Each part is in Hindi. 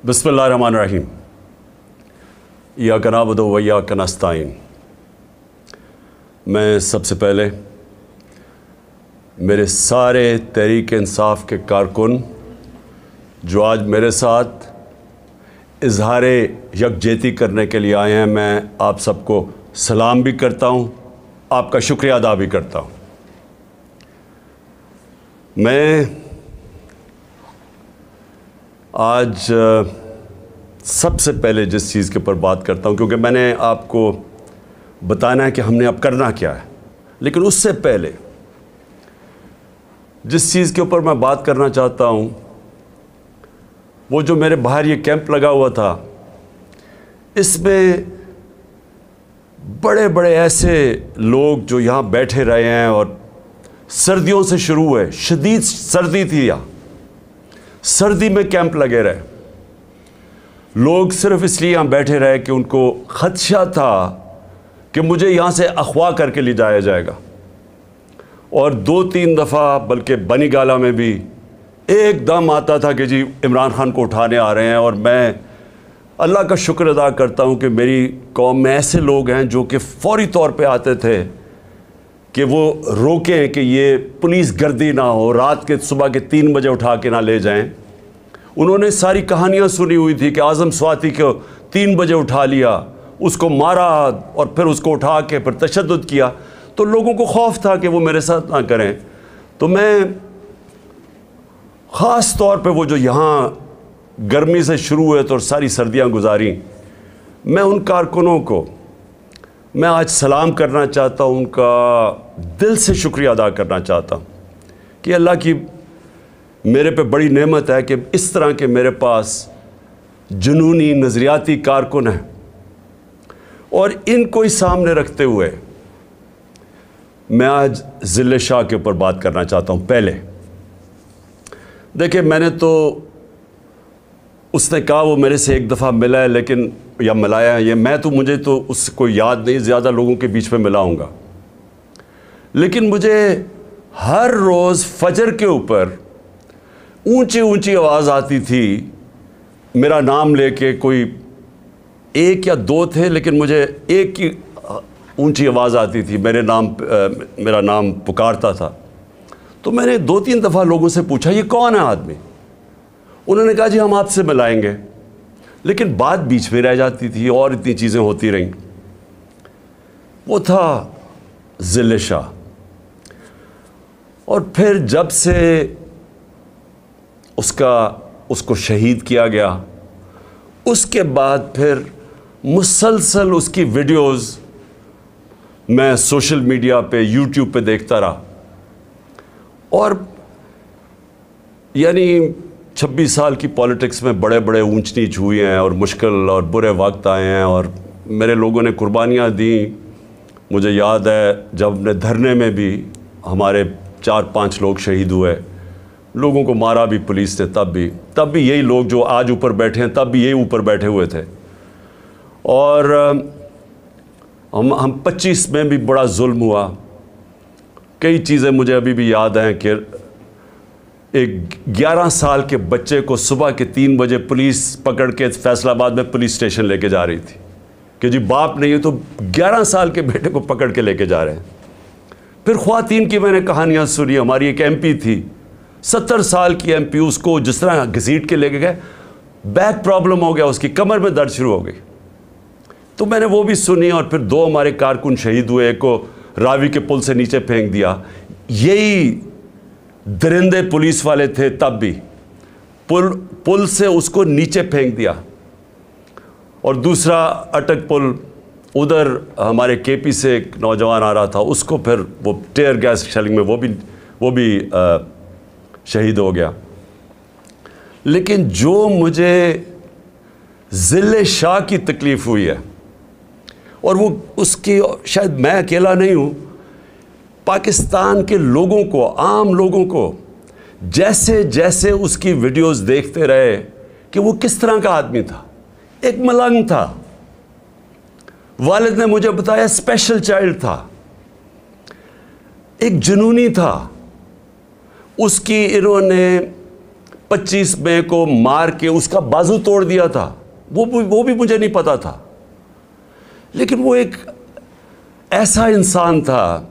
बिस्मिल्लाहिर्रहमानिर्रहीम। इय्याका नअबुदु व इय्याका नस्तईन। मैं सबसे पहले मेरे सारे तहरीक इंसाफ के कारकुन जो आज मेरे साथ इजहार यकजहती करने के लिए आए हैं, मैं आप सबको सलाम भी करता हूँ, आपका शुक्रिया अदा भी करता हूँ। मैं आज सबसे पहले जिस चीज़ के ऊपर बात करता हूँ, क्योंकि मैंने आपको बताना है कि हमने अब करना क्या है, लेकिन उससे पहले जिस चीज़ के ऊपर मैं बात करना चाहता हूँ वो जो मेरे बाहर ये कैंप लगा हुआ था, इसमें बड़े बड़े ऐसे लोग जो यहाँ बैठे रहे हैं और सर्दियों से शुरू हुए, शदीद सर्दी थी यहाँ, सर्दी में कैंप लगे रहे। लोग सिर्फ इसलिए यहाँ बैठे रहे कि उनको खदशा था कि मुझे यहाँ से अगवा करके ले जाया जाएगा। और 2-3 दफ़ा बल्कि बनी गाला में भी एकदम आता था कि जी इमरान खान को उठाने आ रहे हैं। और मैं अल्लाह का शुक्र अदा करता हूँ कि मेरी कौम में ऐसे लोग हैं जो कि फ़ौरी तौर पे आते थे कि वो रोकें कि ये पुलिस गर्दी ना हो, रात के सुबह के 3 बजे उठा के ना ले जाएं। उन्होंने सारी कहानियाँ सुनी हुई थी कि आज़म स्वाति को 3 बजे उठा लिया, उसको मारा और फिर उसको उठा के फिर तशद्दुद किया। तो लोगों को खौफ था कि वो मेरे साथ ना करें। तो मैं ख़ास तौर पे वो जो यहाँ गर्मी से शुरू हुए तो सारी सर्दियाँ गुजारी, मैं उन कारकुनों को मैं आज सलाम करना चाहता हूँ, उनका दिल से शुक्रिया अदा करना चाहता हूँ कि अल्लाह की मेरे पे बड़ी नेमत है कि इस तरह के मेरे पास जुनूनी नज़रियाती कारकुन हैं। और इनको ही सामने रखते हुए मैं आज ज़िले शाह के ऊपर बात करना चाहता हूँ। पहले देखिए, मैंने तो उसने कहा वो मेरे से एक दफ़ा मिला है, लेकिन या मिलाया है, ये मैं तो मुझे तो उसको याद नहीं, ज़्यादा लोगों के बीच में मिलाऊंगा। लेकिन मुझे हर रोज़ फजर के ऊपर ऊंची ऊंची आवाज़ आती थी, मेरा नाम लेके, कोई 1 या 2 थे, लेकिन मुझे एक की ऊंची आवाज़ आती थी, मेरा नाम पुकारता था। तो मैंने 2-3 दफ़ा लोगों से पूछा ये कौन है आदमी। उन्होंने कहा जी हम आपसे मिलाएंगे, लेकिन बात बीच में रह जाती थी और इतनी चीज़ें होती रहीं। वो था ज़िले शाह। और फिर जब से उसको शहीद किया गया, उसके बाद फिर मुसलसल उसकी वीडियोस मैं सोशल मीडिया पे, यूट्यूब पे देखता रहा। और यानी 26 साल की पॉलिटिक्स में बड़े बड़े ऊंच नीच हुए हैं और मुश्किल और बुरे वक्त आए हैं और मेरे लोगों ने कुर्बानियाँ दी। मुझे याद है जब अपने धरने में भी हमारे 4-5 लोग शहीद हुए, लोगों को मारा भी पुलिस ने, तब भी यही लोग जो आज ऊपर बैठे हैं तब भी यही ऊपर बैठे हुए थे। और हम 25 में भी बड़ा जुल्म हुआ। कई चीज़ें मुझे अभी भी याद हैं कि एक 11 साल के बच्चे को सुबह के 3 बजे पुलिस पकड़ के फैसलाबाद में पुलिस स्टेशन लेके जा रही थी कि जी बाप नहीं है तो 11 साल के बेटे को पकड़ के लेके जा रहे हैं। फिर ख्वातीन की मैंने कहानियाँ सुनी। हमारी एक MP थी, 70 साल की MP, उसको जिस तरह घसीट के लेके गए, बैक प्रॉब्लम हो गया, उसकी कमर में दर्द शुरू हो गई। तो मैंने वो भी सुनी। और फिर 2 हमारे कारकुन शहीद हुए, एक को रावी के पुल से नीचे फेंक दिया। यही दरिंदे पुलिस वाले थे, तब भी पुल से उसको नीचे फेंक दिया। और दूसरा अटक पुल, उधर हमारे KP से एक नौजवान आ रहा था, उसको फिर वो टेयर गैस शेलिंग में वो भी शहीद हो गया। लेकिन जो मुझे ज़िले शाह की तकलीफ़ हुई है, और वो उसकी शायद मैं अकेला नहीं हूँ, पाकिस्तान के लोगों को, आम लोगों को, जैसे जैसे उसकी वीडियोस देखते रहे कि वो किस तरह का आदमी था। एक मलंग था, वालिद ने मुझे बताया स्पेशल चाइल्ड था, एक जुनूनी था। उसकी इन्होंने 25 मई को मार के उसका बाजू तोड़ दिया था, वो भी मुझे नहीं पता था। लेकिन वो एक ऐसा इंसान था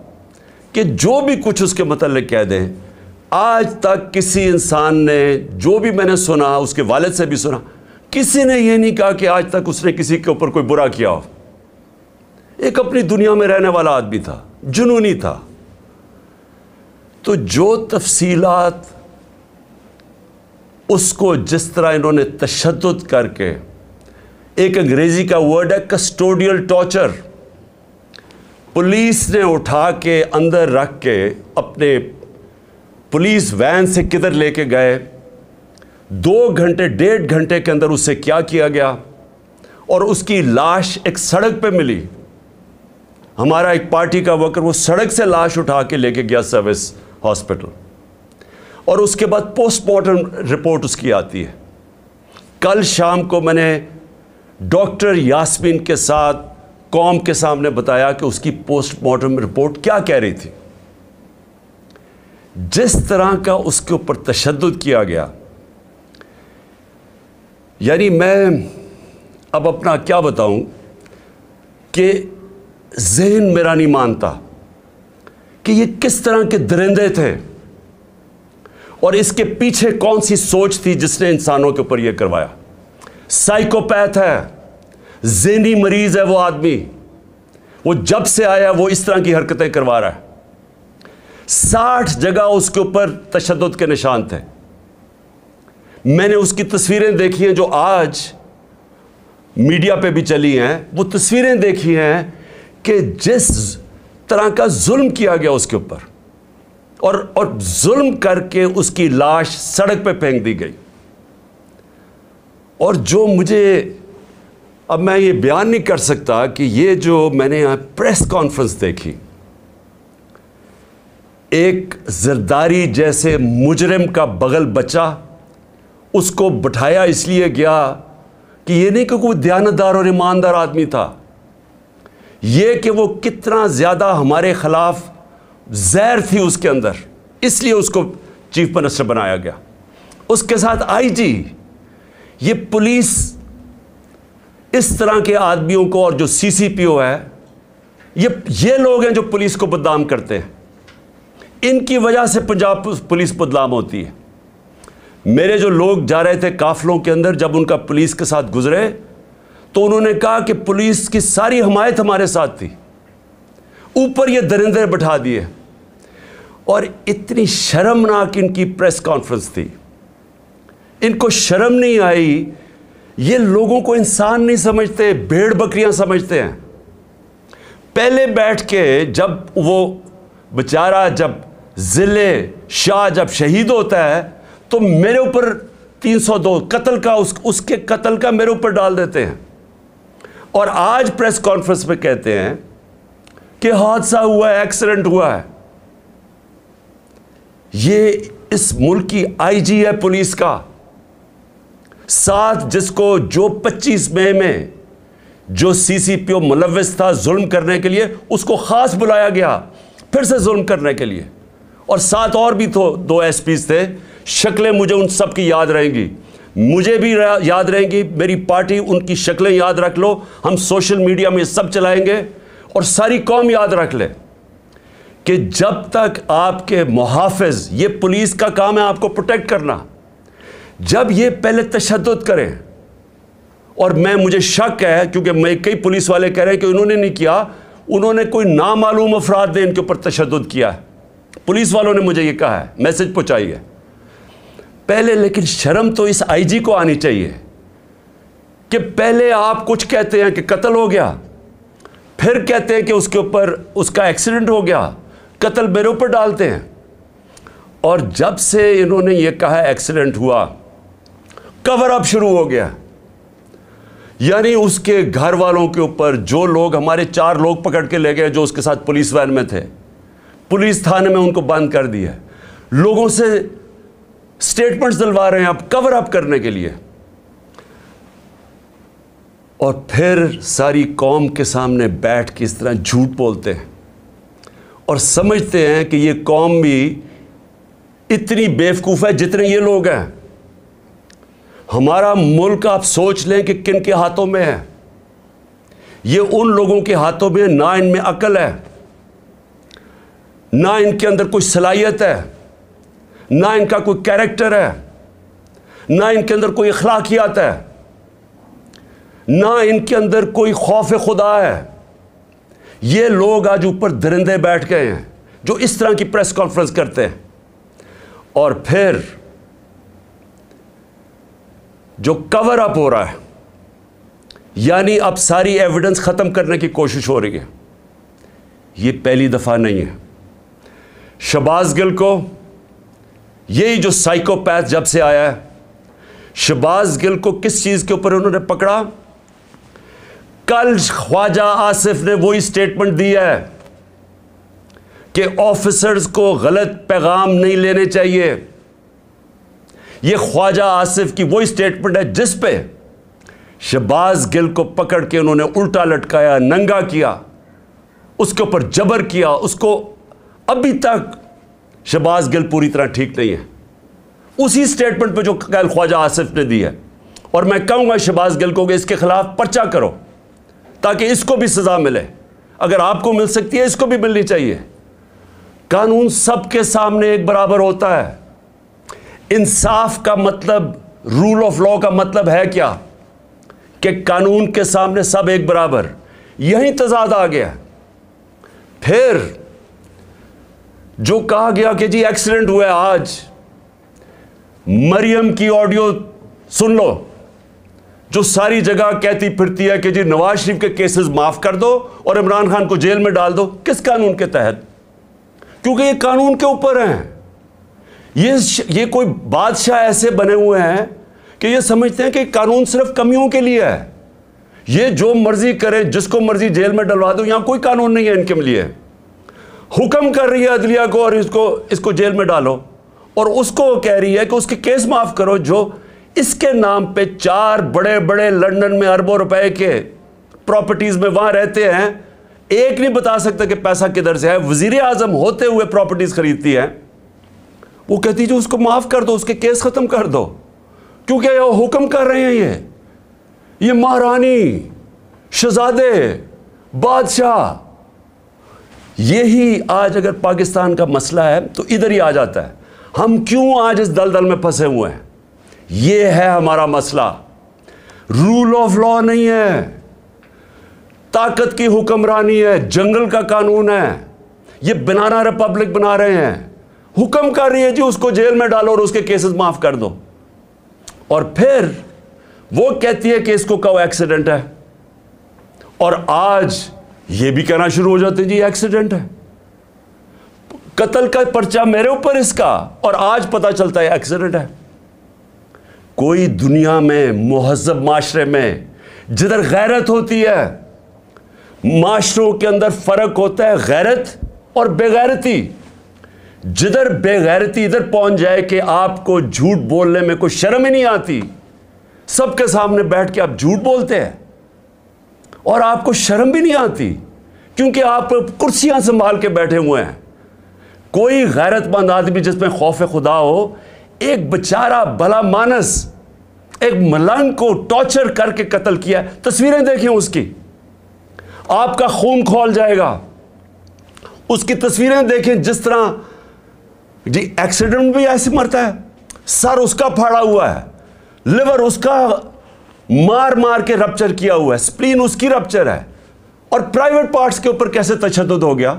कि जो भी कुछ उसके मतलब कह दें, आज तक किसी इंसान ने, जो भी मैंने सुना, उसके वालिद से भी सुना, किसी ने ये नहीं कहा कि आज तक उसने किसी के ऊपर कोई बुरा किया हो। एक अपनी दुनिया में रहने वाला आदमी था, जुनूनी था। तो जो तफसीलात उसको जिस तरह इन्होंने तशद्दुद करके, एक अंग्रेजी का वर्ड है कस्टोडियल टॉर्चर, पुलिस ने उठा के अंदर रख के अपने पुलिस वैन से किधर लेके गए, 2 घंटे 1.5 घंटे के अंदर उससे क्या किया गया, और उसकी लाश एक सड़क पे मिली। हमारा एक पार्टी का वर्कर वो सड़क से लाश उठा के लेके गया सर्विस हॉस्पिटल, और उसके बाद पोस्टमार्टम रिपोर्ट उसकी आती है। कल शाम को मैंने डॉक्टर यास्मीन के साथ कौम के सामने बताया कि उसकी पोस्टमार्टम रिपोर्ट क्या कह रही थी। जिस तरह का उसके ऊपर तशद्दुद किया गया, यानी मैं अब अपना क्या बताऊं कि ज़हन मेरा नहीं मानता कि ये किस तरह के दरिंदे थे और इसके पीछे कौन सी सोच थी जिसने इंसानों के ऊपर यह करवाया। साइकोपैथ है, ज़हनी मरीज है वो आदमी। वो जब से आया वो इस तरह की हरकतें करवा रहा है। 60 जगह उसके ऊपर तशद्दुद के निशान थे। मैंने उसकी तस्वीरें देखी हैं जो आज मीडिया पे भी चली हैं। वो तस्वीरें देखी हैं कि जिस तरह का जुल्म किया गया उसके ऊपर, और जुल्म करके उसकी लाश सड़क पे फेंक दी गई। और जो मुझे, अब मैं ये बयान नहीं कर सकता कि ये जो मैंने यहाँ प्रेस कॉन्फ्रेंस देखी, एक जरदारी जैसे मुजरिम का बगल बच्चा, उसको बिठाया इसलिए गया कि ये नहीं कि कोई दयानतदार और ईमानदार आदमी था, ये कि वो कितना ज़्यादा हमारे ख़िलाफ़ जहर थी उसके अंदर, इसलिए उसको चीफ मिनिस्टर बनाया गया। उसके साथ आईजी। ये पुलिस इस तरह के आदमियों को, और जो सीसीपीओ है, ये लोग हैं जो पुलिस को बदनाम करते हैं। इनकी वजह से पंजाब पुलिस बदनाम होती है। मेरे जो लोग जा रहे थे काफिलों के अंदर, जब उनका पुलिस के साथ गुजरे तो उन्होंने कहा कि पुलिस की सारी हमायत हमारे साथ थी, ऊपर ये दरिंदे बैठा दिए। और इतनी शर्मनाक इनकी प्रेस कॉन्फ्रेंस थी, इनको शर्म नहीं आई। ये लोगों को इंसान नहीं समझते, भेड़ बकरियां समझते हैं। पहले बैठ के जब वो बेचारा, जब जिले शाह जब शहीद होता है तो मेरे ऊपर 302 कत्ल का, उसके कत्ल का मेरे ऊपर डाल देते हैं। और आज प्रेस कॉन्फ्रेंस में कहते हैं कि हादसा हुआ है, एक्सीडेंट हुआ है। ये इस मुल्क की आईजी है पुलिस का, साथ जिसको जो 25 मई में जो सीसीपीओ मुलव्विस था जुल्म करने के लिए, उसको खास बुलाया गया फिर से जुल्म करने के लिए। और साथ और भी तो 2 एसपीज थे। शक्लें मुझे उन सब की याद रहेंगी, मुझे भी याद रहेंगी, मेरी पार्टी उनकी शक्लें याद रख लो। हम सोशल मीडिया में सब चलाएंगे और सारी कौम याद रख ले कि जब तक आपके मुहाफिज, ये पुलिस का काम है आपको प्रोटेक्ट करना, जब ये पहले तशद्दुद करें, और मुझे शक है क्योंकि मैं कई पुलिस वाले कह रहे हैं कि उन्होंने नहीं किया, उन्होंने कोई नामालूम अफराद ने इनके ऊपर तशद्दुद किया है। पुलिस वालों ने मुझे ये कहा है, मैसेज पहुंचाई है पहले। लेकिन शर्म तो इस आईजी को आनी चाहिए कि पहले आप कुछ कहते हैं कि कत्ल हो गया, फिर कहते हैं कि उसके ऊपर उसका एक्सीडेंट हो गया, कत्ल मेरे ऊपर डालते हैं। और जब से इन्होंने ये कहा एक्सीडेंट हुआ, कवर अप शुरू हो गया। यानी उसके घर वालों के ऊपर, जो लोग, हमारे 4 लोग पकड़ के ले गए जो उसके साथ पुलिस वैन में थे, पुलिस थाने में उनको बंद कर दिया, लोगों से स्टेटमेंट्स दिलवा रहे हैं अब कवर अप करने के लिए। और फिर सारी कौम के सामने बैठ के इस तरह झूठ बोलते हैं और समझते हैं कि ये कौम भी इतनी बेवकूफ़ है जितने ये लोग हैं। हमारा मुल्क आप सोच लें कि किन के हाथों में है। ये उन लोगों के हाथों में, ना इनमें अकल है, ना इनके अंदर कोई सलाहियत है, ना इनका कोई कैरेक्टर है, ना इनके अंदर कोई अखलाकियात है, ना इनके अंदर कोई खौफ खुदा है। ये लोग आज ऊपर दरिंदे बैठ गए हैं जो इस तरह की प्रेस कॉन्फ्रेंस करते हैं, और फिर जो कवर अप हो रहा है, यानी अब सारी एविडेंस ख़त्म करने की कोशिश हो रही है। ये पहली दफ़ा नहीं है। शहबाज गिल को, यही जो साइकोपैथ जब से आया है, शहबाज गिल को किस चीज़ के ऊपर उन्होंने पकड़ा? कल ख्वाजा आसिफ ने वही स्टेटमेंट दी है कि ऑफिसर्स को गलत पैगाम नहीं लेने चाहिए। ये ख्वाजा आसिफ की वही स्टेटमेंट है जिस पे शहबाज गिल को पकड़ के उन्होंने उल्टा लटकाया, नंगा किया, उसके ऊपर जबर किया। उसको अभी तक शहबाज गिल पूरी तरह ठीक नहीं है, उसी स्टेटमेंट पे जो कल ख्वाजा आसिफ ने दी है। और मैं कहूँगा शहबाज गिल को कि इसके खिलाफ पर्चा करो ताकि इसको भी सज़ा मिले। अगर आपको मिल सकती है, इसको भी मिलनी चाहिए। कानून सबके सामने एक बराबर होता है। इंसाफ का मतलब, रूल ऑफ लॉ का मतलब है क्या? कि कानून के सामने सब एक बराबर। यही तजाद आ गया। फिर जो कहा गया कि जी एक्सीडेंट हुआ है, आज मरियम की ऑडियो सुन लो, जो सारी जगह कहती फिरती है कि जी नवाज शरीफ के केसेस माफ कर दो और इमरान खान को जेल में डाल दो। किस कानून के तहत? क्योंकि ये कानून के ऊपर हैं। ये कोई बादशाह ऐसे बने हुए हैं कि ये समझते हैं कि कानून सिर्फ कमियों के लिए है। ये जो मर्जी करे, जिसको मर्जी जेल में डलवा दो, यहां कोई कानून नहीं है इनके लिए। हुक्म कर रही है अदलिया को और इसको जेल में डालो, और उसको कह रही है कि उसके केस माफ करो जो इसके नाम पे 4 बड़े बड़े लंदन में अरबों रुपए के प्रॉपर्टीज में वहां रहते हैं। एक नहीं बता सकता कि पैसा किधर से है। वजीर आजम होते हुए प्रॉपर्टीज खरीदती है। वो कहती जो उसको माफ कर दो, उसके केस खत्म कर दो, क्योंकि ये हुक्म कर रहे हैं। ये महारानी, शहजादे, बादशाह। यही आज अगर पाकिस्तान का मसला है तो इधर ही आ जाता है। हम क्यों आज इस दलदल में फंसे हुए हैं? ये है हमारा मसला। रूल ऑफ लॉ नहीं है, ताकत की हुक्मरानी है, जंगल का कानून है। ये बनाना रिपब्लिक बना रहे हैं। हुक्म कर रही है जी उसको जेल में डालो और उसके केसेस माफ कर दो, और फिर वो कहती है कि इसको कहो एक्सीडेंट है, और आज ये भी कहना शुरू हो जाते जी एक्सीडेंट है। कत्ल का पर्चा मेरे ऊपर इसका, और आज पता चलता है एक्सीडेंट है। कोई दुनिया में मुहज़्ज़ब माशरे में जिधर गैरत होती है, माशरों के अंदर फर्क होता है गैरत और बेगैरती। जिधर बेगैरती इधर पहुंच जाए कि आपको झूठ बोलने में कोई शर्म ही नहीं आती, सबके सामने बैठ के आप झूठ बोलते हैं और आपको शर्म भी नहीं आती क्योंकि आप कुर्सियां संभाल के बैठे हुए हैं। कोई गैरतमंद आदमी जिसमें खौफ खुदा हो, एक बेचारा भला मानस एक मलंग को टॉर्चर करके कत्ल किया, तस्वीरें देखें उसकी, आपका खून खौल जाएगा। उसकी तस्वीरें देखें, जिस तरह जी एक्सीडेंट भी ऐसे मरता है, सर उसका फाड़ा हुआ है, लिवर उसका मार मार के रप्चर किया हुआ है, स्प्लीन उसकी रप्चर है, और प्राइवेट पार्ट्स के ऊपर कैसे तशद्दुद हो गया।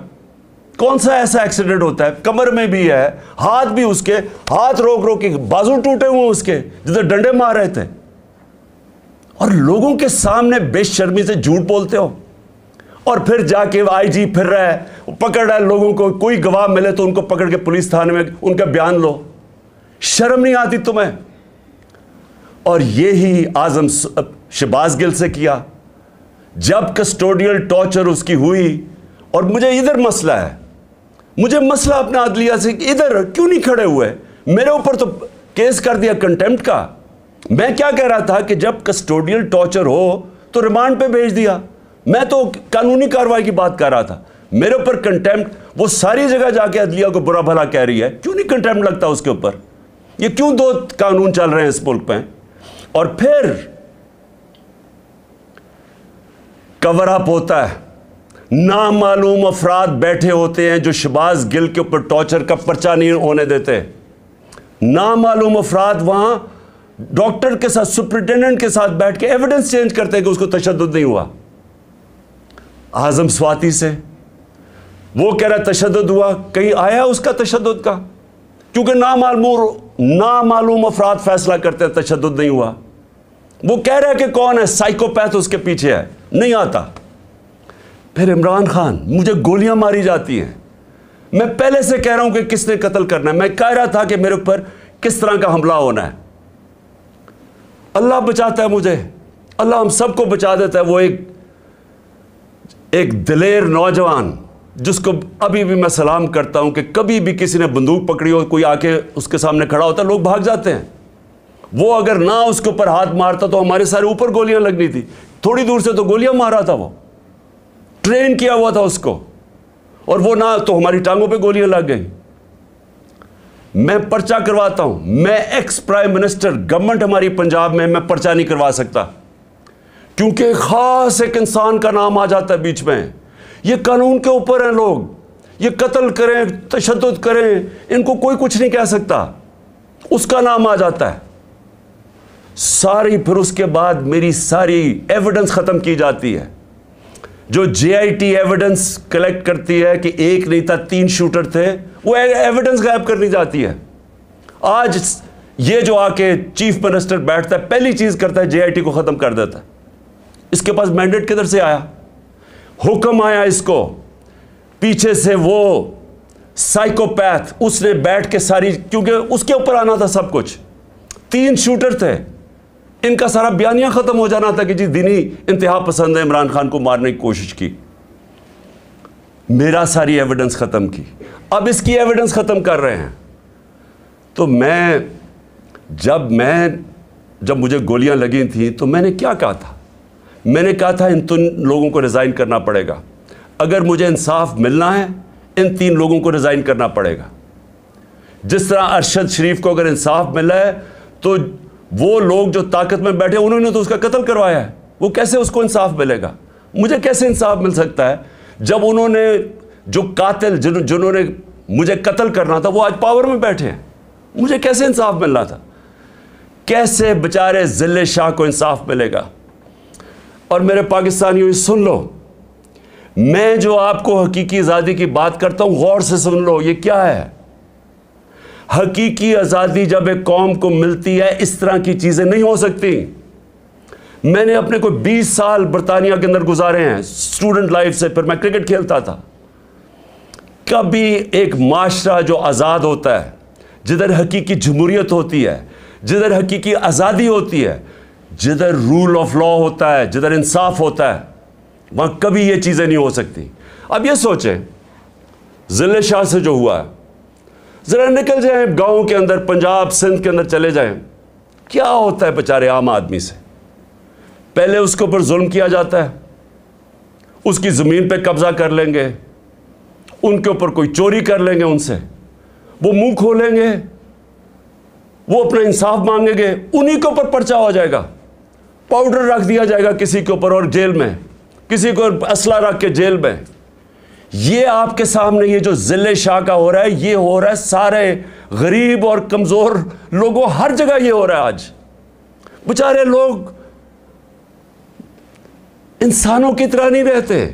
कौन सा ऐसा एक्सीडेंट होता है? कमर में भी है, हाथ भी उसके, हाथ रोक रोक के बाजू टूटे हुए उसके जिधर डंडे मार रहे थे, और लोगों के सामने बेशर्मी से झूठ बोलते हो। और फिर जाके आईजी फिर रहा है, पकड़ रहा है लोगों को, कोई गवाह मिले तो उनको पकड़ के पुलिस थाने में उनका बयान लो। शर्म नहीं आती तुम्हें? और यही आजम शहबाज गिल से किया जब कस्टोडियल टॉर्चर उसकी हुई। और मुझे इधर मसला है, मुझे मसला अपना अदलिया से, इधर क्यों नहीं खड़े हुए? मेरे ऊपर तो केस कर दिया कंटेम्प्ट का। मैं क्या कह रहा था कि जब कस्टोडियल टॉर्चर हो तो रिमांड पे भेज दिया। मैं तो कानूनी कार्रवाई की बात कर रहा था, मेरे ऊपर कंटेम्प्ट। वो सारी जगह जाके अदलिया को बुरा भला कह रही है, क्यों नहीं कंटेम्प्ट लगता उसके ऊपर? ये क्यों दो कानून चल रहे हैं इस मुल्क में? और फिर कवर अप होता है, नामालूम अफराद बैठे होते हैं जो शहबाज गिल के ऊपर टॉर्चर का पर्चा नहीं होने देते। नामालूम अफराद वहां डॉक्टर के साथ, सुपरिटेंडेंट के साथ बैठ के एविडेंस चेंज करते हैं कि उसको तशद्दुद नहीं हुआ। आजम स्वाति से वो कह रहा है तशद्दुद हुआ, कहीं आया उसका तशद्दुद का? क्योंकि नामालूम अफराद फैसला करते हैं तशद्दुद नहीं हुआ। वो कह रहा है कि कौन है साइकोपैथ उसके पीछे है, नहीं आता। फिर इमरान खान, मुझे गोलियां मारी जाती हैं, मैं पहले से कह रहा हूं कि किसने कत्ल करना है, मैं कह रहा था कि मेरे ऊपर किस तरह का हमला होना है। अल्लाह बचाता है मुझे, अल्लाह हम सबको बचा देता है। वो एक दिलेर नौजवान जिसको अभी भी मैं सलाम करता हूं कि कभी भी किसी ने बंदूक पकड़ी हो, कोई आके उसके सामने खड़ा होता, लोग भाग जाते हैं। वो अगर ना उसके ऊपर हाथ मारता तो हमारे सारे ऊपर गोलियां लगनी थी। थोड़ी दूर से तो गोलियां मारा था, वो ट्रेन किया हुआ था उसको, और वो ना तो हमारी टांगों पे गोलियां लग गई। मैं पर्चा करवाता हूं, मैं एक्स प्राइम मिनिस्टर, गवर्नमेंट हमारी पंजाब में, मैं पर्चा नहीं करवा सकता क्योंकि खास एक इंसान का नाम आ जाता है बीच में। ये कानून के ऊपर हैं लोग, ये कत्ल करें, तशद्दुद करें, इनको कोई कुछ नहीं कह सकता, उसका नाम आ जाता है सारी। फिर उसके बाद मेरी सारी एविडेंस खत्म की जाती है। जो जेआईटी एविडेंस कलेक्ट करती है कि एक नहीं था 3 शूटर थे, वो एविडेंस गायब करनी जाती है। आज ये जो आके चीफ मिनिस्टर बैठता है, पहली चीज करता है जेआईटी को खत्म कर देता है। इसके पास मैंडेट किधर से आया? हुक्म आया इसको पीछे से, वो साइकोपैथ, उसने बैठ के सारी, क्योंकि उसके ऊपर आना था सब कुछ। 3 शूटर थे, इनका सारा बयानिया खत्म हो जाना था कि जी दीनी इंतहा पसंद है, इमरान खान को मारने की कोशिश की। मेरा सारी एविडेंस खत्म की, अब इसकी एविडेंस खत्म कर रहे हैं। तो जब मुझे गोलियां लगी थी तो मैंने क्या कहा था? मैंने कहा था इन 3 लोगों को रिजाइन करना पड़ेगा। अगर मुझे इंसाफ मिलना है, इन 3 लोगों को रिजाइन करना पड़ेगा। जिस तरह अरशद शरीफ को अगर इंसाफ मिला है, तो वो लोग जो ताकत में बैठे उन्होंने तो उसका कत्ल करवाया है, वो कैसे उसको इंसाफ मिलेगा? मुझे कैसे इंसाफ मिल सकता है जब उन्होंने, जो कातिल जिन्होंने मुझे कत्ल करना था, वो आज पावर में बैठे हैं? मुझे कैसे इंसाफ मिलना था? कैसे बेचारे जिले शाह को इंसाफ मिलेगा? और मेरे पाकिस्तानियों, सुन लो, मैं जो आपको हकीकी आज़ादी की बात करता हूं, गौर से सुन लो, ये क्या है? हकीकी आज़ादी जब एक कौम को मिलती है, इस तरह की चीज़ें नहीं हो सकती। मैंने अपने को 20 साल बरतानिया के अंदर गुजारे हैं स्टूडेंट लाइफ से, फिर मैं क्रिकेट खेलता था। कभी एक माशरा जो आज़ाद होता है, जिधर हकीकी जमहूरियत होती है, जिधर हकीकी आज़ादी होती है, जिधर रूल ऑफ लॉ होता है, जिधर इंसाफ होता है, वहां कभी ये चीज़ें नहीं हो सकती। अब ये सोचें, जिले शाह से जो हुआ है, ज़रा निकल जाएं गाँव के अंदर, पंजाब सिंध के अंदर चले जाएं, क्या होता है बेचारे आम आदमी से? पहले उसके ऊपर जुल्म किया जाता है, उसकी ज़मीन पे कब्ज़ा कर लेंगे, उनके ऊपर कोई चोरी कर लेंगे उनसे, वो मुंह खोलेंगे, वो अपना इंसाफ मांगेंगे, उन्हीं के ऊपर पर्चा हो जाएगा, पाउडर रख दिया जाएगा किसी के ऊपर और जेल में, किसी को असला रख के जेल में। ये आपके सामने ये जो जिले शाह का हो रहा है, ये हो रहा है सारे गरीब और कमज़ोर लोगों, हर जगह ये हो रहा है। आज बेचारे लोग इंसानों की तरह नहीं रहते।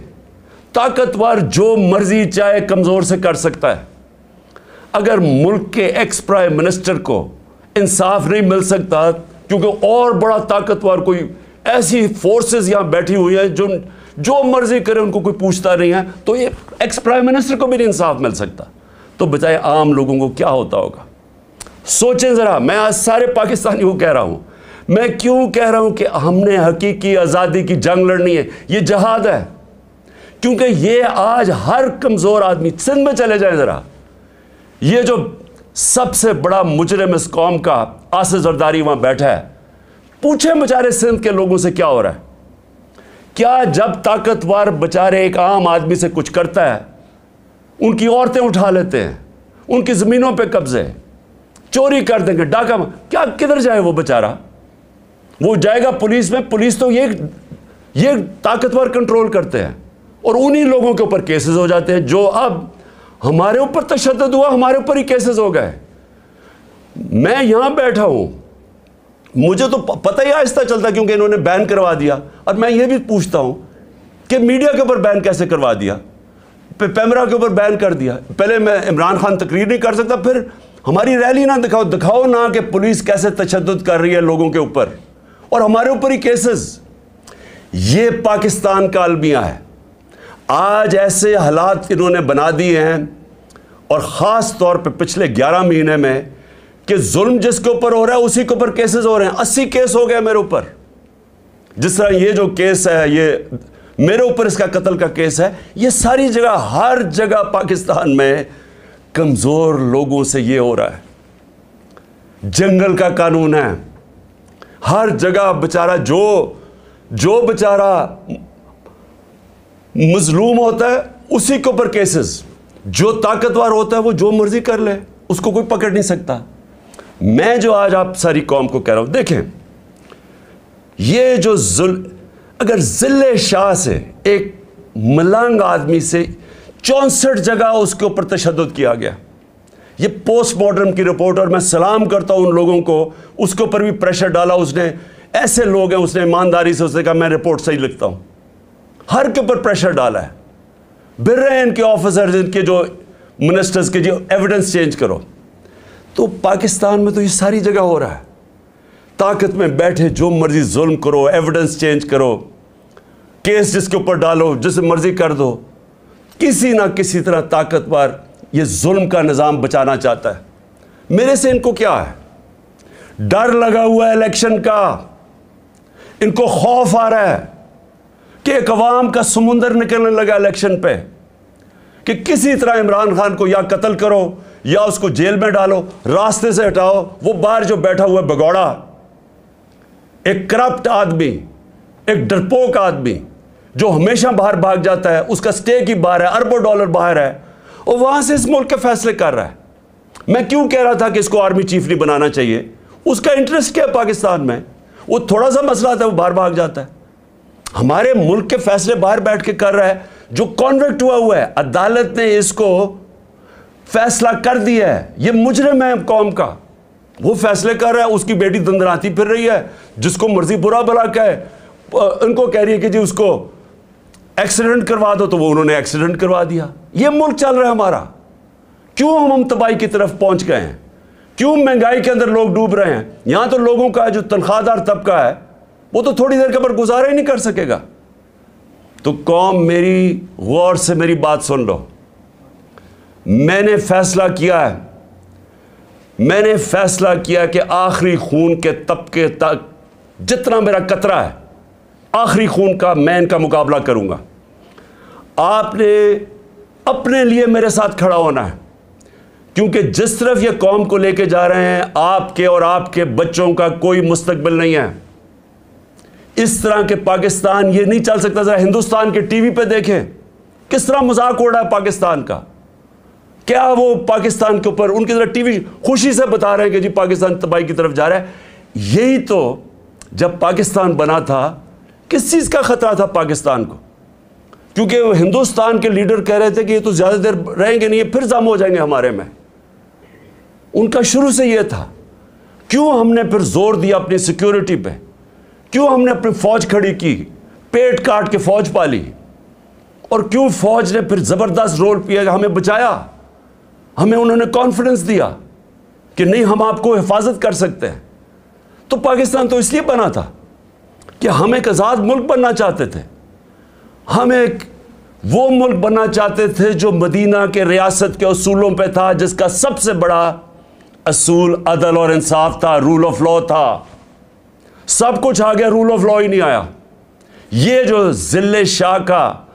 ताकतवर जो मर्जी चाहे कमज़ोर से कर सकता है। अगर मुल्क के एक्स प्राइम मिनिस्टर को इंसाफ नहीं मिल सकता क्योंकि और बड़ा ताकतवर कोई ऐसी फोर्सेस यहां बैठी हुई है जो मर्जी करे, उनको कोई पूछता नहीं है, तो ये एक्स प्राइम मिनिस्टर को भी नहीं इंसाफ मिल सकता, तो बचाए आम लोगों को क्या होता होगा? सोचें ज़रा। मैं आज सारे पाकिस्तानियों को कह रहा हूं, मैं क्यों कह रहा हूं कि हमने हकीकी आज़ादी की जंग लड़नी है, ये जहाद है। क्योंकि ये आज हर कमज़ोर आदमी, सिंध में चले जाए ज़रा, ये जो सबसे बड़ा मुजरिम इस कौम का आसिफ जरदारी वहां बैठा है, पूछे बेचारे सिंध के लोगों से क्या हो रहा है? क्या जब ताकतवर बेचारे एक आम आदमी से कुछ करता है, उनकी औरतें उठा लेते हैं, उनकी ज़मीनों पे कब्जे, चोरी कर देंगे, डाका, क्या किधर जाए वो बेचारा? वो जाएगा पुलिस में, पुलिस तो ये ताकतवर कंट्रोल करते हैं और उन्हीं लोगों के ऊपर केसेस हो जाते हैं। जो अब हमारे ऊपर तशद्दुद हुआ, हमारे ऊपर ही केसेस हो गए। मैं यहां बैठा हूं, मुझे तो पता ही आहिस्ता चलता क्योंकि इन्होंने बैन करवा दिया। और मैं ये भी पूछता हूं कि मीडिया के ऊपर बैन कैसे करवा दिया, पैमरा के ऊपर बैन कर दिया। पहले मैं इमरान खान तकरीर नहीं कर सकता, फिर हमारी रैली ना दिखाओ ना कि पुलिस कैसे तशद्दुद कर रही है लोगों के ऊपर और हमारे ऊपर ही केसेस। ये पाकिस्तान का अलमिया है। आज ऐसे हालात इन्होंने बना दिए हैं और ख़ास तौर पे पिछले 11 महीने में कि जुल्म जिसके ऊपर हो रहा है उसी के ऊपर केसेस हो रहे हैं। 80 केस हो गए मेरे ऊपर। जिस तरह ये जो केस है, ये मेरे ऊपर इसका कत्ल का केस है, ये सारी जगह, हर जगह पाकिस्तान में कमज़ोर लोगों से ये हो रहा है। जंगल का कानून है, हर जगह बेचारा जो बेचारा मजलूम होता है उसी के ऊपर केसेस। जो ताकतवर होता है वो जो मर्जी कर ले, उसको कोई पकड़ नहीं सकता। मैं जो आज आप सारी कौम को कह रहा हूं, देखें ये जो अगर जिले शाह से एक मलंग आदमी से 64 जगह उसके ऊपर तशद्दुद किया गया। ये पोस्टमार्टम की रिपोर्ट, और मैं सलाम करता हूं उन लोगों को, उसके ऊपर भी प्रेशर डाला उसने। ऐसे लोग हैं, उसने ईमानदारी से उसने कहा मैं रिपोर्ट सही लिखता हूं। हर के ऊपर प्रेशर डाला है। बिर रहे हैं इनके ऑफिसर्स, इनके जो मिनिस्टर्स के, जो एविडेंस चेंज करो। तो पाकिस्तान में तो ये सारी जगह हो रहा है। ताकत में बैठे जो मर्जी जुल्म करो, एविडेंस चेंज करो, केस जिसके ऊपर डालो, जिसे मर्जी कर दो। किसी ना किसी तरह ताकतवर ये जुल्म का निज़ाम बचाना चाहता है। मेरे से इनको क्या है? डर लगा हुआ है इलेक्शन का। इनको खौफ आ रहा है कि एक अवाम का समुंदर निकलने लगा इलेक्शन पे, कि किसी तरह इमरान खान को या कत्ल करो या उसको जेल में डालो, रास्ते से हटाओ। वो बाहर जो बैठा हुआ बगौड़ा, एक करप्ट आदमी, एक डरपोक आदमी जो हमेशा बाहर भाग जाता है, उसका स्टेक ही बाहर है, अरबों डॉलर बाहर है, और वहां से इस मुल्क के फैसले कर रहा है। मैं क्यों कह रहा था कि इसको आर्मी चीफ नहीं बनाना चाहिए? उसका इंटरेस्ट क्या है पाकिस्तान में? वो थोड़ा सा मसला था, वो बाहर भाग जाता है। हमारे मुल्क के फैसले बाहर बैठ के कर रहा है। जो कॉन्विक्ट हुआ है, अदालत ने इसको फैसला कर दिया है, ये मुजरिम है कौम का, वो फैसले कर रहा है। उसकी बेटी दंदराती फिर रही है, जिसको मर्जी बुरा भला कहे, उनको कह रही है कि जी उसको एक्सीडेंट करवा दो, तो वो उन्होंने एक्सीडेंट करवा दिया। ये मुल्क चल रहा है हमारा। क्यों हम तबाही की तरफ पहुंच गए हैं? क्यों महंगाई के अंदर लोग डूब रहे हैं? यहां तो लोगों का जो तनख्वाहदार तबका है वो तो थोड़ी देर के बाद गुजारा ही नहीं कर सकेगा। तो कौम, मेरी गौर से मेरी बात सुन लो। मैंने फैसला किया कि आखिरी खून के तबके तक जितना मेरा कतरा है, आखिरी खून का, मैं इनका मुकाबला करूंगा। आपने अपने लिए मेरे साथ खड़ा होना है, क्योंकि जिस तरफ ये कौम को लेके जा रहे हैं, आपके और आपके बच्चों का कोई मुस्तकबिल नहीं है। इस तरह के पाकिस्तान ये नहीं चल सकता। जरा हिंदुस्तान के टीवी पे देखें किस तरह मजाक उड़ रहा है पाकिस्तान का। क्या वो पाकिस्तान के ऊपर, उनकी तरह टीवी खुशी से बता रहे हैं कि जी पाकिस्तान तबाही की तरफ जा रहा है। यही तो जब पाकिस्तान बना था, किस चीज़ का खतरा था पाकिस्तान को? क्योंकि हिंदुस्तान के लीडर कह रहे थे कि ये तो ज़्यादा देर रहेंगे नहीं, ये फिर जम हो जाएंगे हमारे में। उनका शुरू से ये था। क्यों हमने फिर जोर दिया अपनी सिक्योरिटी पे? क्यों हमने अपनी फौज खड़ी की, पेट काट के फौज पाली? और क्यों फौज ने फिर ज़बरदस्त रोल किया, हमें बचाया? हमें उन्होंने कॉन्फिडेंस दिया कि नहीं, हम आपको हिफाजत कर सकते हैं। तो पाकिस्तान तो इसलिए बना था कि हम एक आज़ाद मुल्क बनना चाहते थे। हम एक वो मुल्क बनना चाहते थे जो मदीना के रियासत के असूलों पे था, जिसका सबसे बड़ा असूल अदल और इंसाफ था, रूल ऑफ लॉ था। सब कुछ आ गया, रूल ऑफ लॉ ही नहीं आया। ये जो जिले शाह का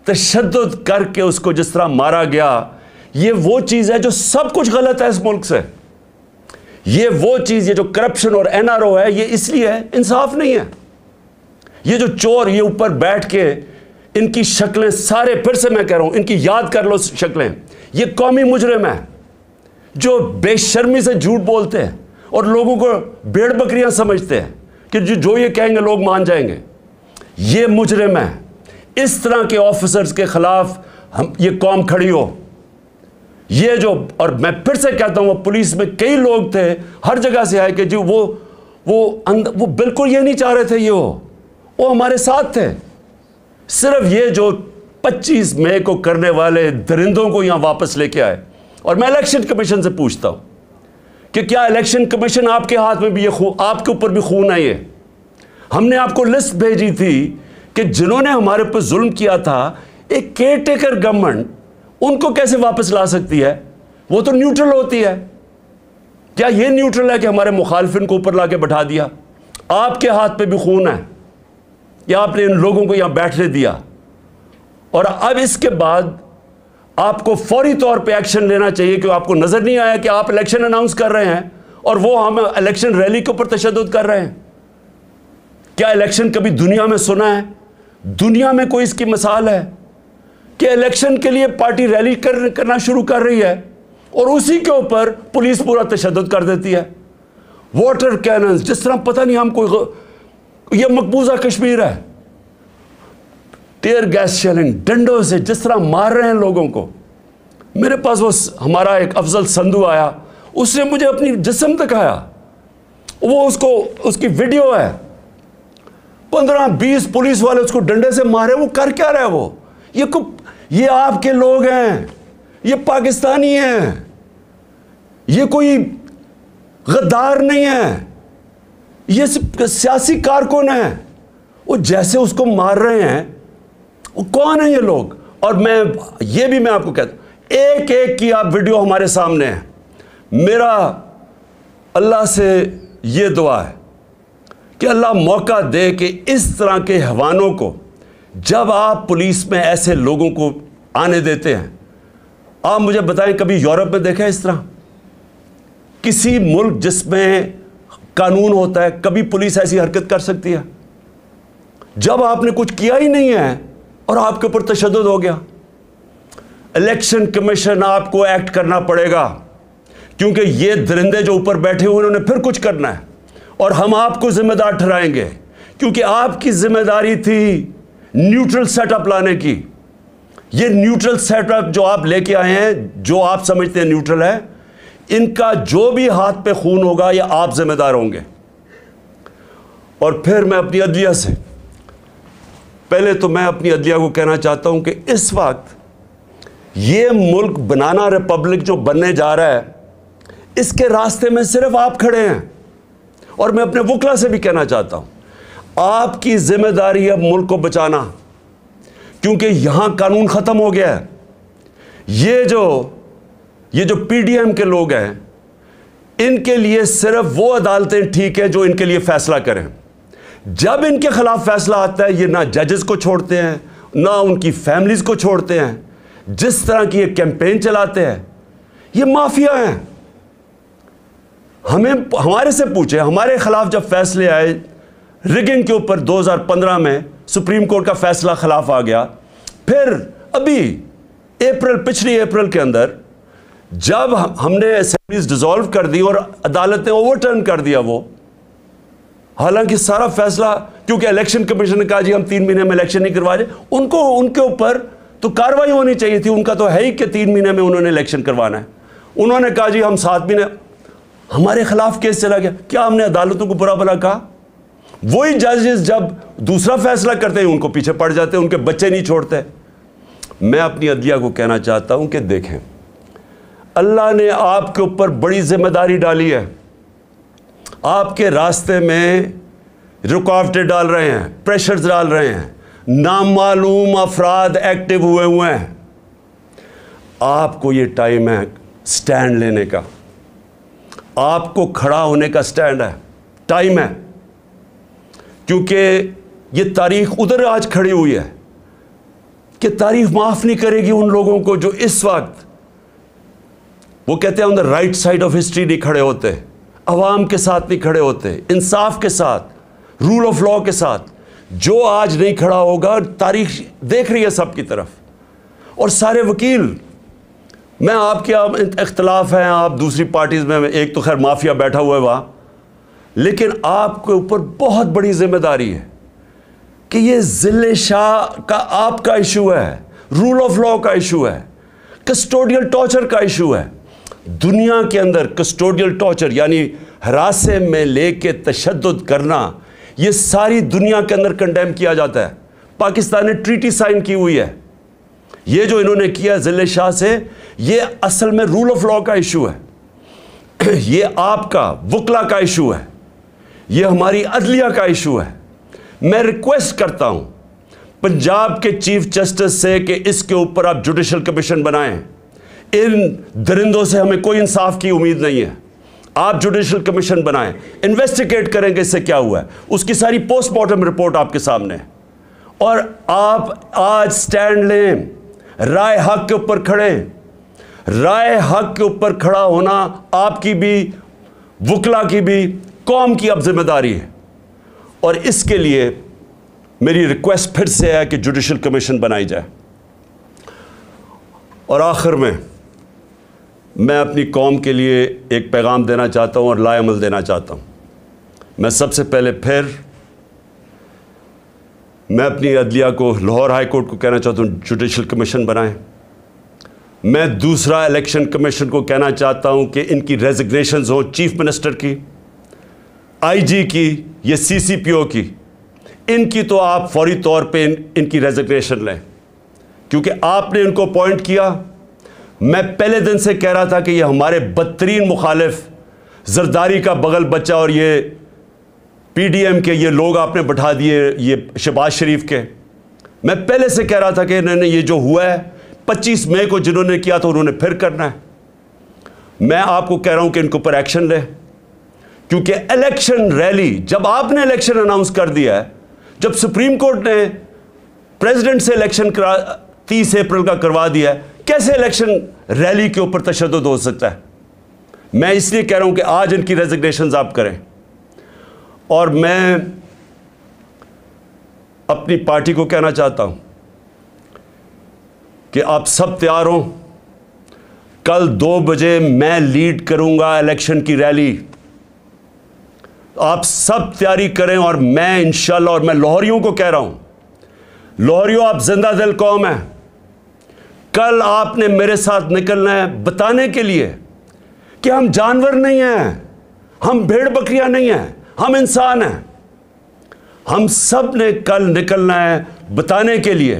तशद्दुद करके उसको जिस तरह मारा गया, ये वो चीज़ है जो सब कुछ गलत है इस मुल्क से। ये वो चीज़, ये जो करप्शन और एनआरओ है, ये इसलिए है, इंसाफ नहीं है। ये जो चोर, ये ऊपर बैठ के इनकी शक्लें सारे, फिर से मैं कह रहा हूं, इनकी याद कर लो शक्लें। ये कौमी मुजरिम है जो बेशर्मी से झूठ बोलते हैं और लोगों को भेड़ बकरियां समझते हैं, कि जो ये कहेंगे लोग मान जाएंगे। ये मुजरिम है। इस तरह के ऑफिसर्स के खिलाफ हम ये कौम खड़ी हो। ये जो, और मैं फिर से कहता हूं, वो पुलिस में कई लोग थे, हर जगह से आए कि जी वो बिल्कुल ये नहीं चाह रहे थे, वो हमारे साथ थे। सिर्फ ये जो 25 मई को करने वाले दरिंदों को यहां वापस लेके आए। और मैं इलेक्शन कमीशन से पूछता हूं कि क्या इलेक्शन कमीशन आपके हाथ में भी ये खून, आपके ऊपर भी खून है? ये हमने आपको लिस्ट भेजी थी कि जिन्होंने हमारे ऊपर जुल्म किया था, एक केयर टेकर गवर्नमेंट उनको कैसे वापस ला सकती है? वो तो न्यूट्रल होती है। क्या ये न्यूट्रल है कि हमारे मुखालिफिन को ऊपर लाके बैठा दिया? आपके हाथ पे भी खून है, या आपने इन लोगों को यहां बैठने दिया? और अब इसके बाद आपको फौरी तौर पे एक्शन लेना चाहिए। कि आपको नजर नहीं आया कि आप इलेक्शन अनाउंस कर रहे हैं और वो हम इलेक्शन रैली के ऊपर तशद्दुद कर रहे हैं? क्या इलेक्शन कभी दुनिया में सुना है? दुनिया में कोई इसकी मिसाल है कि इलेक्शन के लिए पार्टी रैली करना शुरू कर रही है और उसी के ऊपर पुलिस पूरा तशद्दुद कर देती है? वाटर कैनन्स, जिस तरह पता नहीं हमको ये मकबूजा कश्मीर है। टीयर गैस शेलिंग, डंडों से जिस तरह मार रहे हैं लोगों को। मेरे पास वो हमारा एक अफजल संधू आया, उसने मुझे अपनी जिस्म दिखाया, वो उसकी वीडियो है। 15-20 पुलिस वाले उसको डंडे से मारे। वो कर क्या रहे? वो ये आपके लोग हैं, ये पाकिस्तानी हैं, ये कोई गद्दार नहीं है, ये सियासी कारकुन है। वो जैसे उसको मार रहे हैं, वो कौन है ये लोग? और मैं आपको कहता हूं, एक एक की आप वीडियो हमारे सामने है। मेरा अल्लाह से ये दुआ है कि अल्लाह मौका दे कि इस तरह के हवानों को, जब आप पुलिस में ऐसे लोगों को आने देते हैं, आप मुझे बताएं कभी यूरोप में देखा है इस तरह? किसी मुल्क जिसमें कानून होता है, कभी पुलिस ऐसी हरकत कर सकती है? जब आपने कुछ किया ही नहीं है और आपके ऊपर तशद्दुद हो गया। इलेक्शन कमीशन आपको एक्ट करना पड़ेगा, क्योंकि ये दरिंदे जो ऊपर बैठे हुए उन्होंने फिर कुछ करना है और हम आपको जिम्मेदार ठहराएंगे, क्योंकि आपकी जिम्मेदारी थी न्यूट्रल सेटअप लाने की। ये न्यूट्रल सेटअप जो आप लेके आए हैं, जो आप समझते हैं न्यूट्रल है, इनका जो भी हाथ पे खून होगा ये आप जिम्मेदार होंगे। और फिर मैं अपनी अदलिया से, पहले तो मैं अपनी अदलिया को कहना चाहता हूं कि इस वक्त ये मुल्क बनाना रिपब्लिक जो बनने जा रहा है, इसके रास्ते में सिर्फ आप खड़े हैं। और मैं अपने वकला से भी कहना चाहता हूं, आपकी जिम्मेदारी है मुल्क को बचाना, क्योंकि यहां कानून खत्म हो गया है। ये जो पीडीएम के लोग हैं, इनके लिए सिर्फ वो अदालतें ठीक है जो इनके लिए फैसला करें। जब इनके खिलाफ फैसला आता है, ये ना जजेस को छोड़ते हैं, ना उनकी फैमिलीज को छोड़ते हैं। जिस तरह की ये कैंपेन चलाते हैं, ये माफिया हैं। हमारे से पूछे, हमारे खिलाफ जब फैसले आए रिगिंग के ऊपर 2015 में सुप्रीम कोर्ट का फैसला खिलाफ आ गया। फिर अभी पिछली अप्रैल के अंदर जब हमने असेंबलीज डिसॉल्व कर दी और अदालत ने ओवरटर्न कर दिया वो, हालांकि सारा फैसला, क्योंकि इलेक्शन कमीशन ने कहा जी हम 3 महीने में इलेक्शन नहीं करवा रहे, उनके ऊपर तो कार्रवाई होनी चाहिए थी। उनका तो है ही कि 3 महीने में उन्होंने इलेक्शन करवाना है। उन्होंने कहा जी हम 7 महीने, हमारे खिलाफ केस चला गया। क्या हमने अदालतों को बुरा भला कहा? वही जजेस जब दूसरा फैसला करते हैं उनको पीछे पड़ जाते हैं, उनके बच्चे नहीं छोड़ते। मैं अपनी अदलिया को कहना चाहता हूं कि देखें, अल्लाह ने आपके ऊपर बड़ी जिम्मेदारी डाली है। आपके रास्ते में रुकावटें डाल रहे हैं, प्रेशर्स डाल रहे हैं, नामालूम अफराद एक्टिव हुए हैं। आपको ये टाइम है स्टैंड लेने का, आपको खड़ा होने का स्टैंड है, टाइम है। क्योंकि ये तारीख उधर आज खड़ी हुई है कि तारीख माफ नहीं करेगी उन लोगों को जो इस वक्त, वो कहते हैं on the right side of history नहीं खड़े होते, अवाम के साथ नहीं खड़े होते, इंसाफ के साथ, रूल ऑफ लॉ के साथ। जो आज नहीं खड़ा होगा, तारीख देख रही है सबकी तरफ। और सारे वकील, मैं आपके इख्तलाफ हैं, आप दूसरी पार्टीज में, एक तो खैर माफिया बैठा हुआ है वहाँ, लेकिन आपके ऊपर बहुत बड़ी जिम्मेदारी है कि ये जिले शाह का आपका इशू है, रूल ऑफ लॉ का इशू है, कस्टोडियल टॉर्चर का इशू है। दुनिया के अंदर कस्टोडियल टॉर्चर यानी हरासे में लेके तशद्दुद करना, ये सारी दुनिया के अंदर कंडेम किया जाता है। पाकिस्तान ने ट्रीटी साइन की हुई है। ये जो इन्होंने किया जिले शाह से, ये असल में रूल ऑफ लॉ का इशू है। ये आपका वकला का इशू है, ये हमारी अदलिया का इशू है। मैं रिक्वेस्ट करता हूं पंजाब के चीफ जस्टिस से कि इसके ऊपर आप जुडिशल कमीशन बनाएं। इन दरिंदों से हमें कोई इंसाफ की उम्मीद नहीं है। आप जुडिशल कमीशन बनाएं, इन्वेस्टिगेट करेंगे इससे क्या हुआ है, उसकी सारी पोस्टमार्टम रिपोर्ट आपके सामने है। और आप आज स्टैंड लें, राय हक के ऊपर खड़े। राय हक के ऊपर खड़ा होना आपकी भी, वकला की भी, कौम की अब जिम्मेदारी है। और इसके लिए मेरी रिक्वेस्ट फिर से है कि जुडिशल कमीशन बनाई जाए। और आखिर में मैं अपनी कौम के लिए एक पैगाम देना चाहता हूं और लाएअमल देना चाहता हूं। मैं सबसे पहले मैं अपनी अदलिया को, लाहौर हाई कोर्ट को कहना चाहता हूं जुडिशल कमीशन बनाएं। मैं दूसरा इलेक्शन कमीशन को कहना चाहता हूं कि इनकी रेजिग्नेशंस हो, चीफ मिनिस्टर की, आईजी की, ये सीसीपीओ की, इनकी तो आप फौरी तौर पे इनकी रेजिग्नेशन लें, क्योंकि आपने इनको अपॉइंट किया। मैं पहले दिन से कह रहा था कि ये हमारे बदतरीन मुखालिफ, जरदारी का बगल बच्चा और ये पीडीएम के ये लोग आपने बैठा दिए, ये शहबाज शरीफ के। मैं पहले से कह रहा था कि इन्होंने ये जो हुआ है 25 मई को जिन्होंने किया था उन्होंने फिर करना है। मैं आपको कह रहा हूं कि इनके ऊपर एक्शन ले, क्योंकि इलेक्शन रैली, जब आपने इलेक्शन अनाउंस कर दिया है, जब सुप्रीम कोर्ट ने प्रेसिडेंट से इलेक्शन 30 अप्रैल का करवा दिया है, कैसे इलेक्शन रैली के ऊपर तशद्दुद हो सकता है? मैं इसलिए कह रहा हूं कि आज इनकी रेजिग्नेशंस आप करें। और मैं अपनी पार्टी को कहना चाहता हूं कि आप सब तैयार हो। कल 2 बजे मैं लीड करूंगा इलेक्शन की रैली। आप सब तैयारी करें और मैं इंशाल्लाह, और मैं लाहौरियों को कह रहा हूं, लाहौरियों आप जिंदा दिल कौम है। कल आपने मेरे साथ निकलना है बताने के लिए कि हम जानवर नहीं हैं, हम भेड़ बकरियां नहीं हैं, हम इंसान हैं। हम सब ने कल निकलना है बताने के लिए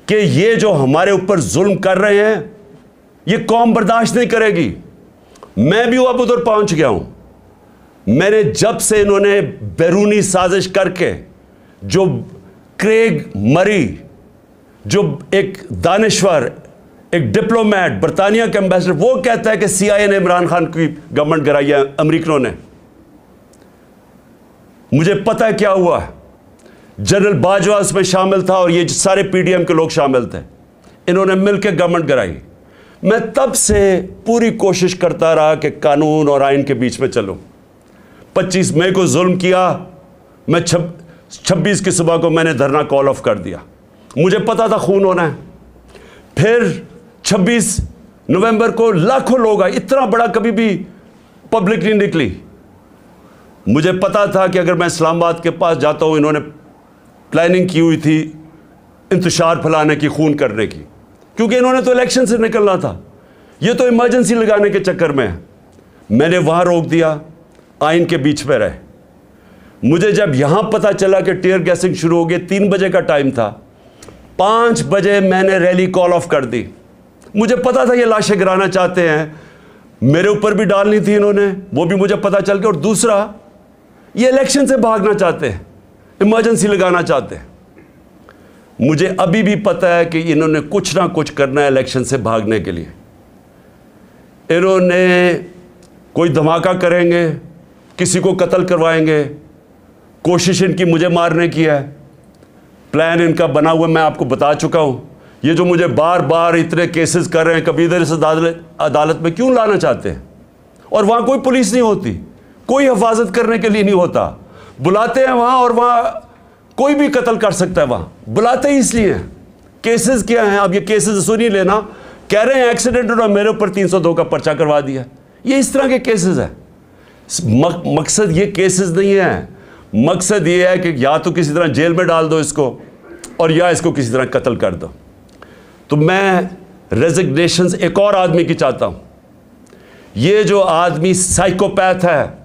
कि ये जो हमारे ऊपर जुल्म कर रहे हैं, ये कौम बर्दाश्त नहीं करेगी। मैं भी अब उधर पहुंच गया हूं। मैंने जब से इन्होंने बैरूनी साजिश करके, जो क्रेग मरी, जो एक दानिश्वर, एक डिप्लोमेट, बरतानिया के एम्बेसडर, वो कहता है कि CIA ने इमरान खान की गवर्नमेंट गिराई है, अमेरिकनों ने। मुझे पता है क्या हुआ। जनरल बाजवा उसमें शामिल था और ये सारे PDM के लोग शामिल थे। इन्होंने मिलकर गवर्नमेंट गिराई। मैं तब से पूरी कोशिश करता रहा कि कानून और आइन के बीच में चलूं। 25 मई को जुल्म किया, मैं 26 की सुबह को मैंने धरना कॉल ऑफ कर दिया। मुझे पता था खून होना है। फिर 26 नवंबर को लाखों लोग आए, इतना बड़ा कभी भी पब्लिक नहीं निकली। मुझे पता था कि अगर मैं इस्लामाबाद के पास जाता हूं, इन्होंने प्लानिंग की हुई थी इंतशार फैलाने की, खून करने की, क्योंकि इन्होंने तो इलेक्शन से निकलना था। ये तो इमरजेंसी लगाने के चक्कर में है। मैंने वहां रोक दिया, आइन के बीच में रहे। मुझे जब यहां पता चला कि टीयर गैसिंग शुरू हो गई, 3 बजे का टाइम था, 5 बजे मैंने रैली कॉल ऑफ कर दी। मुझे पता था ये लाशें गिराना चाहते हैं, मेरे ऊपर भी डालनी थी इन्होंने, वो भी मुझे पता चल गया। और दूसरा, ये इलेक्शन से भागना चाहते हैं, इमरजेंसी लगाना चाहते हैं। मुझे अभी भी पता है कि इन्होंने कुछ ना कुछ करना है इलेक्शन से भागने के लिए। इन्होंने कोई धमाका करेंगे, किसी को कत्ल करवाएंगे, कोशिश इनकी मुझे मारने की है। प्लान इनका बना हुआ मैं आपको बता चुका हूं। ये जो मुझे बार बार इतने केसेस कर रहे हैं, कभी इधर इस अदालत में क्यों लाना चाहते हैं? और वहां कोई पुलिस नहीं होती, कोई हिफाजत करने के लिए नहीं होता। बुलाते हैं वहां और वहां कोई भी कत्ल कर सकता है। वहां बुलाते ही इसलिए हैं। केसेस क्या हैं? अब ये केसेस सुन ही लेना। कह रहे हैं एक्सीडेंट और मेरे ऊपर 302 का पर्चा करवा दिया। ये इस तरह के केसेस हैं। मकसद ये केसेस नहीं है, मकसद ये है कि या तो किसी तरह जेल में डाल दो इसको और या इसको किसी तरह कत्ल कर दो। तो मैं रेजिग्नेशन एक और आदमी की चाहता हूँ। ये जो आदमी साइकोपैथ है,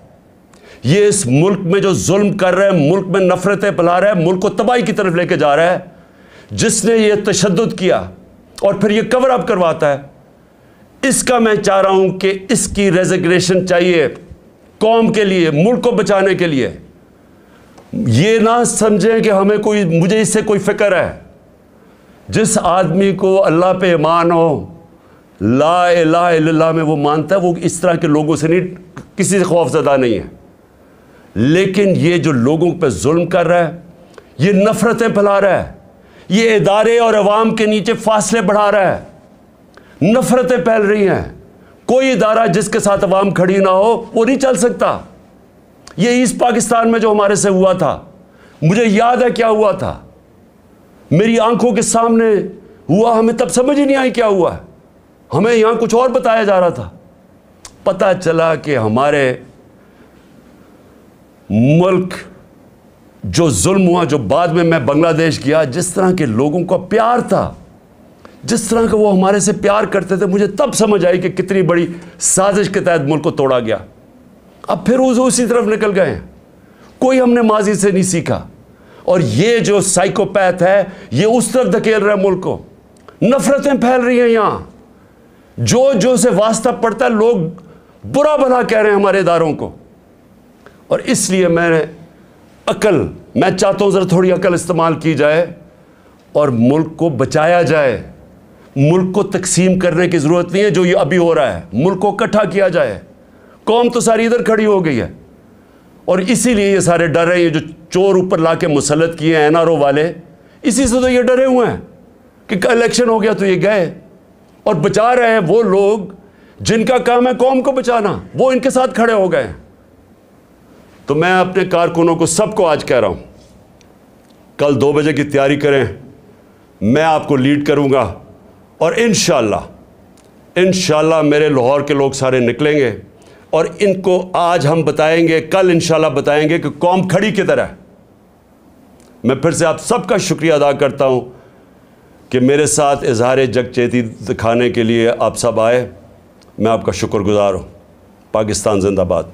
ये इस मुल्क में जो जुल्म कर रहा है, मुल्क में नफरतें फैला रहा है, मुल्क को तबाही की तरफ लेके जा रहा है, जिसने ये तशद्दुद किया और फिर ये कवर अप करवाता है, इसका मैं चाह रहा हूं कि इसकी रेजिग्नेशन चाहिए कौम के लिए, मुल्क को बचाने के लिए। ये ना समझें कि हमें कोई, मुझे इससे कोई फिक्र है। जिस आदमी को अल्लाह पे ईमान हो, ला इलाहा इल्लल्लाह में वो मानता है, वो इस तरह के लोगों से नहीं, किसी से खौफज़दा नहीं है। लेकिन ये जो लोगों पे जुल्म कर रहा है, ये नफरतें फैला रहा है, ये इदारे और अवाम के नीचे फासले बढ़ा रहा है, नफरतें फैल रही हैं। कोई इदारा जिसके साथ अवाम खड़ी ना हो वो नहीं चल सकता। ये ईस्ट पाकिस्तान में जो हमारे से हुआ था, मुझे याद है क्या हुआ था, मेरी आंखों के सामने हुआ, हमें तब समझ ही नहीं आई क्या हुआ है, हमें यहां कुछ और बताया जा रहा था। पता चला कि हमारे मुल्क जो जुल्म हुआ, जो बाद में मैं बांग्लादेश गया, जिस तरह के लोगों का प्यार था, जिस तरह का वो हमारे से प्यार करते थे, मुझे तब समझ आई कि कितनी बड़ी साजिश के तहत मुल्क को तोड़ा गया। अब फिर उसी तरफ निकल गए हैं, कोई हमने माजी से नहीं सीखा। और ये जो साइकोपैथ है, ये उस तरफ धकेल रहा है मुल्क को, नफरतें फैल रही हैं यहाँ, जो से वास्ता पड़ता है लोग बुरा भला कह रहे हैं हमारे इदारों को। और इसलिए मैं चाहता हूँ ज़रा थोड़ी अकल इस्तेमाल की जाए और मुल्क को बचाया जाए। मुल्क को तकसीम करने की ज़रूरत नहीं है जो ये अभी हो रहा है, मुल्क को इकट्ठा किया जाए। कौम तो सारी इधर खड़ी हो गई है और इसीलिए ये सारे डर रहे हैं। ये जो चोर ऊपर ला के मुसल्लत किए हैं NRO वाले, इसी से तो ये डरे हुए हैं कि इलेक्शन हो गया तो ये गए। और बचा रहे हैं वो लोग जिनका काम है कौम को बचाना, वो इनके साथ खड़े हो गए। तो मैं अपने कारकुनों को सबको आज कह रहा हूँ, कल 2 बजे की तैयारी करें, मैं आपको लीड करूँगा और इंशाल्लाह मेरे लाहौर के लोग सारे निकलेंगे और इनको आज हम बताएंगे, कल इंशाल्लाह बताएंगे कि कौम खड़ी किधर है। मैं फिर से आप सबका शुक्रिया अदा करता हूँ कि मेरे साथ इजहार यकजहती दिखाने के लिए आप सब आए। मैं आपका शुक्रगुजार हूँ। पाकिस्तान जिंदाबाद।